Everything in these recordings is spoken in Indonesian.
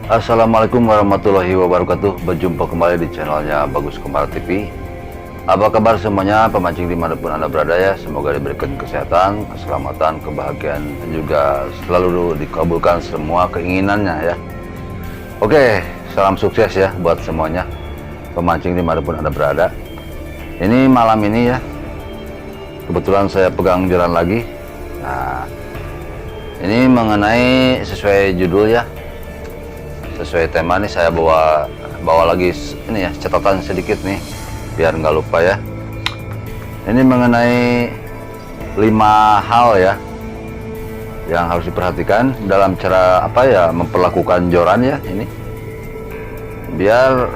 Assalamualaikum warahmatullahi wabarakatuh. Berjumpa kembali di channelnya Bagus Kembar TV. Apa kabar semuanya pemancing dimanapun anda berada ya. Semoga diberikan kesehatan, keselamatan, kebahagiaan, dan juga selalu dikabulkan semua keinginannya ya. Oke, salam sukses ya buat semuanya pemancing dimanapun anda berada. Ini malam ini ya, kebetulan saya pegang joran lagi. Nah, ini mengenai sesuai judul ya, sesuai tema nih, saya bawa lagi ini ya, catatan sedikit nih biar nggak lupa ya. Ini mengenai 5 hal ya yang harus diperhatikan dalam cara apa ya memperlakukan joran ya, ini biar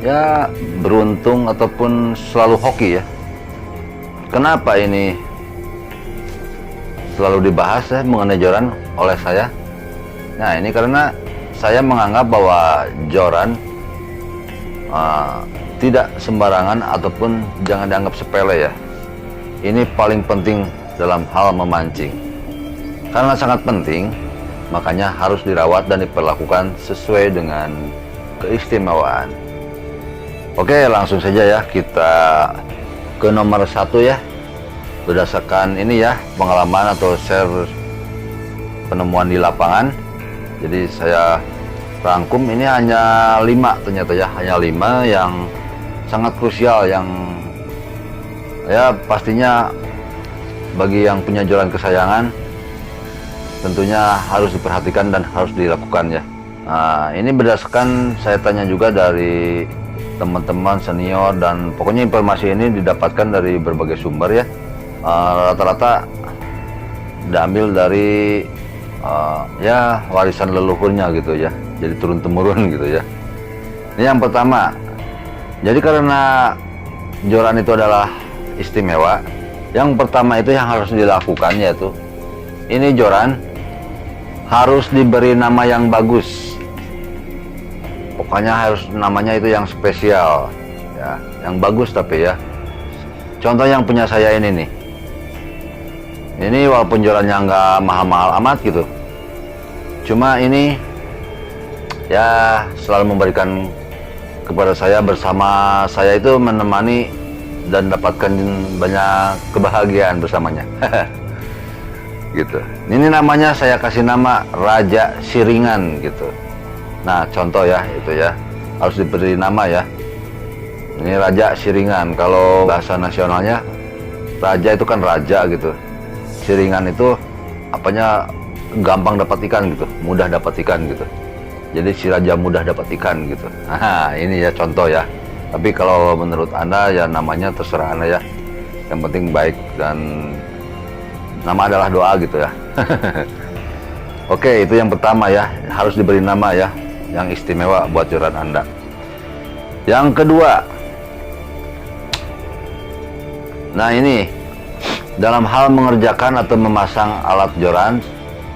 ya beruntung ataupun selalu hoki ya. Kenapa ini selalu dibahas ya mengenai joran oleh saya? Nah, ini karena saya menganggap bahwa joran tidak sembarangan ataupun jangan dianggap sepele ya. Ini paling penting dalam hal memancing. Karena sangat penting, makanya harus dirawat dan diperlakukan sesuai dengan keistimewaan. Oke, langsung saja ya kita ke nomor 1 ya. Berdasarkan ini ya, pengalaman atau share penemuan di lapangan. Jadi saya rangkum ini hanya 5 ternyata ya, hanya 5 yang sangat krusial, yang ya pastinya bagi yang punya joran kesayangan tentunya harus diperhatikan dan harus dilakukan ya. Nah, ini berdasarkan saya tanya juga dari teman-teman senior, dan pokoknya informasi ini didapatkan dari berbagai sumber ya. Rata-rata diambil dari ya warisan leluhurnya gitu ya, jadi turun temurun gitu ya. Ini yang pertama, jadi karena joran itu adalah istimewa, yang pertama itu yang harus dilakukan yaitu ini joran harus diberi nama yang bagus. Pokoknya harus namanya itu yang spesial ya, yang bagus. Tapi ya, contoh yang punya saya ini nih, ini walaupun jorannya nggak mahal-mahal amat gitu, cuma ini ya selalu memberikan kepada saya, bersama saya itu menemani dan dapatkan banyak kebahagiaan bersamanya. Gitu. Ini namanya saya kasih nama Raja Siringan gitu. Nah, contoh ya, itu ya harus diberi nama ya. Ini Raja Siringan. Kalau bahasa nasionalnya raja itu kan raja gitu. Siringan itu apanya gampang dapat ikan gitu, mudah dapat ikan gitu. Jadi si raja mudah dapat ikan gitu. Nah, ini ya contoh ya. Tapi kalau menurut anda ya namanya terserah anda ya. Yang penting baik, dan nama adalah doa gitu ya. Oke, itu yang pertama ya, harus diberi nama ya yang istimewa buat joran anda. Yang kedua, nah ini dalam hal mengerjakan atau memasang alat joran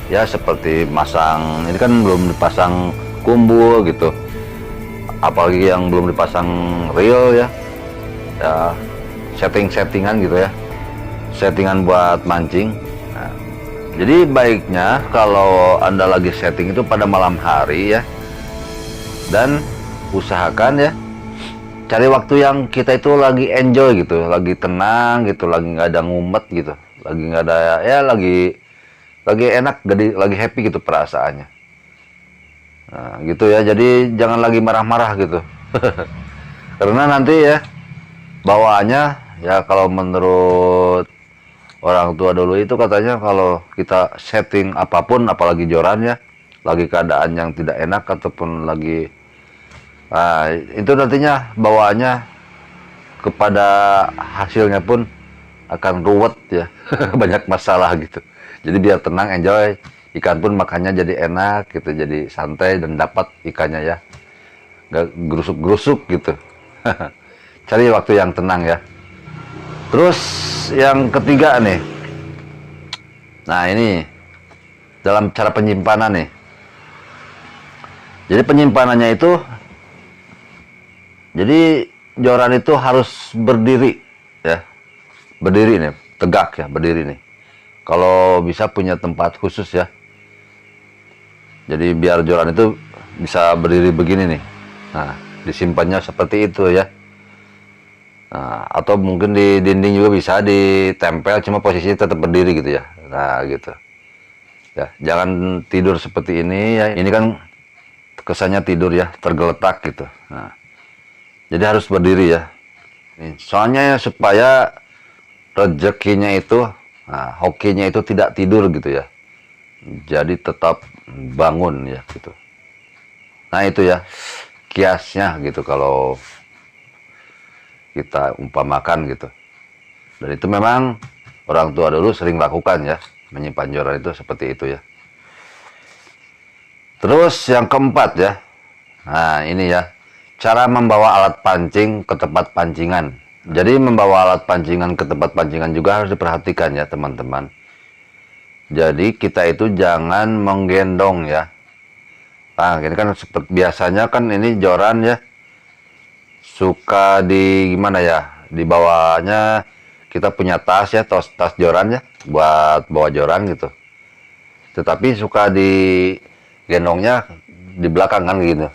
ya, seperti masang, ini kan belum dipasang kumbul gitu, apalagi yang belum dipasang reel ya, ya settingan gitu ya, settingan buat mancing. Nah, jadi baiknya kalau anda lagi setting itu pada malam hari ya, dan usahakan ya cari waktu yang kita itu lagi enjoy gitu, lagi tenang gitu, lagi nggak ada ngumet gitu, lagi nggak ada ya, lagi enak, lagi happy gitu perasaannya. Nah, gitu ya, jadi jangan lagi marah-marah gitu. Karena nanti ya bawaannya ya, kalau menurut orang tua dulu itu katanya kalau kita setting apapun, apalagi joran ya, lagi keadaan yang tidak enak ataupun lagi itu nantinya bawaannya kepada hasilnya pun akan ruwet ya. Banyak masalah gitu. Jadi biar tenang, enjoy, ikan pun makannya jadi enak gitu, jadi santai dan dapat ikannya ya, nggak gerusuk-gerusuk gitu. Cari waktu yang tenang ya. Terus yang ketiga nih, nah ini dalam cara penyimpanan nih. Jadi penyimpanannya itu, jadi joran itu harus berdiri ya, berdiri nih, tegak ya, berdiri nih. Kalau bisa punya tempat khusus ya. Jadi biar joran itu bisa berdiri begini nih. Nah, disimpannya seperti itu ya. Nah, atau mungkin di dinding juga bisa ditempel, cuma posisinya tetap berdiri gitu ya. Nah, gitu. Ya, jangan tidur seperti ini ya. Ini kan kesannya tidur ya, tergeletak gitu. Nah, jadi harus berdiri ya. Soalnya ya supaya rezekinya itu, nah, hokinya itu tidak tidur gitu ya. Jadi tetap bangun ya gitu. Nah itu ya kiasnya gitu kalau kita umpamakan gitu. Dan itu memang orang tua dulu sering lakukan ya, menyimpan joran itu seperti itu ya. Terus yang keempat ya, nah ini ya, cara membawa alat pancing ke tempat pancingan. Jadi membawa alat pancingan ke tempat pancingan juga harus diperhatikan ya teman-teman. Jadi kita itu jangan menggendong ya. Nah, ini kan seperti biasanya kan ini joran ya. Suka di gimana ya? Di bawahnya kita punya tas ya, tas joran ya, buat bawa joran gitu. Tetapi suka di gendongnya di belakang kan gitu.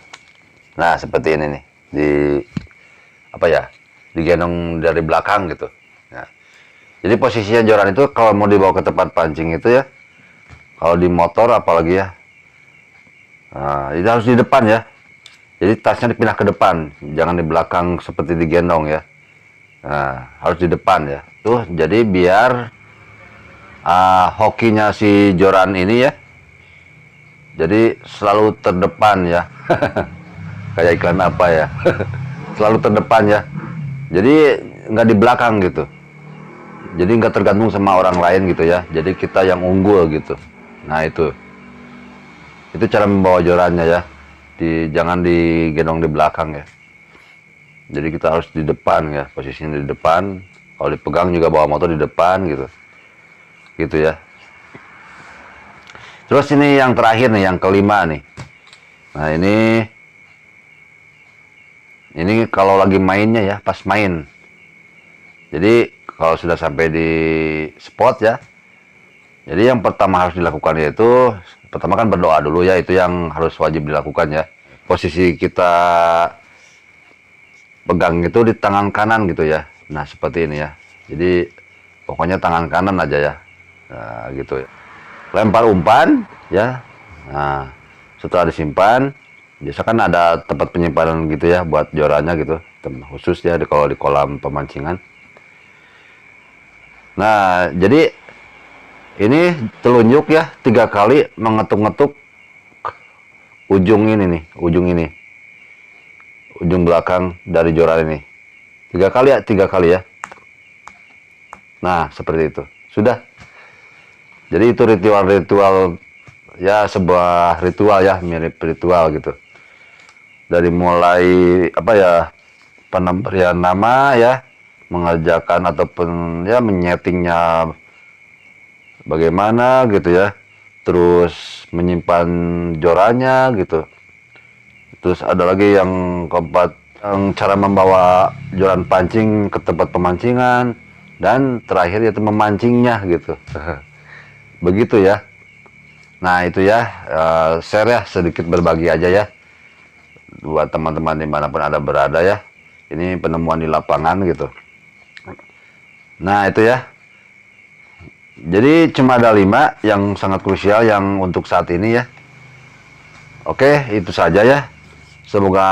Nah, seperti ini nih. Di apa ya? Digendong dari belakang gitu. Nah, jadi posisinya joran itu kalau mau dibawa ke tempat pancing itu ya, kalau di motor apalagi ya, nah, itu harus di depan ya. Jadi tasnya dipindah ke depan, jangan di belakang seperti digendong ya. Nah, harus di depan ya. Tuh, jadi biar hokinya si joran ini ya, jadi selalu terdepan ya. Kayak iklan apa ya? Selalu terdepan ya. Jadi nggak di belakang gitu. Jadi nggak tergantung sama orang lain gitu ya. Jadi kita yang unggul gitu. Nah itu cara membawa jorannya ya. Jangan digendong di belakang ya. Jadi kita harus di depan ya. Posisinya di depan. Kalau dipegang juga bawa motor di depan gitu. Gitu ya. Terus ini yang terakhir nih, yang kelima nih. Nah ini kalau lagi mainnya ya, pas main. Jadi kalau sudah sampai di spot ya, jadi yang pertama harus dilakukan yaitu, pertama kan berdoa dulu ya, itu yang harus wajib dilakukan ya. Posisi kita pegang itu di tangan kanan gitu ya. Nah seperti ini ya. Jadi pokoknya tangan kanan aja ya. Nah gitu ya. Lempar umpan ya. Nah setelah disimpan, biasa kan ada tempat penyimpanan gitu ya buat jorannya gitu, khusus ya kalau di kolam pemancingan. Nah, jadi ini telunjuk ya 3 kali mengetuk-ngetuk ujung ini nih, ujung belakang dari joran ini. 3 kali ya, 3 kali ya. Nah, seperti itu. Sudah. Jadi itu ritual ya, sebuah ritual ya, mirip ritual gitu. Dari mulai apa ya, pemberian nama ya, mengerjakan ataupun ya menyetingnya bagaimana gitu ya, terus menyimpan jorannya gitu. Terus ada lagi yang keempat, yang cara membawa joran pancing ke tempat pemancingan, dan terakhir yaitu memancingnya gitu. Begitu ya. Nah itu ya, share ya, sedikit berbagi aja ya buat teman-teman dimanapun ada berada ya. Ini penemuan di lapangan gitu. Nah itu ya. Jadi cuma ada 5 yang sangat krusial yang untuk saat ini ya. Oke, itu saja ya. Semoga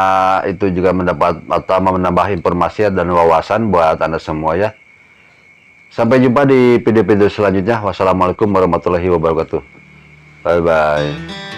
itu juga mendapat atau menambah informasi dan wawasan buat Anda semua ya. Sampai jumpa di video-video selanjutnya. Wassalamualaikum warahmatullahi wabarakatuh. Bye bye.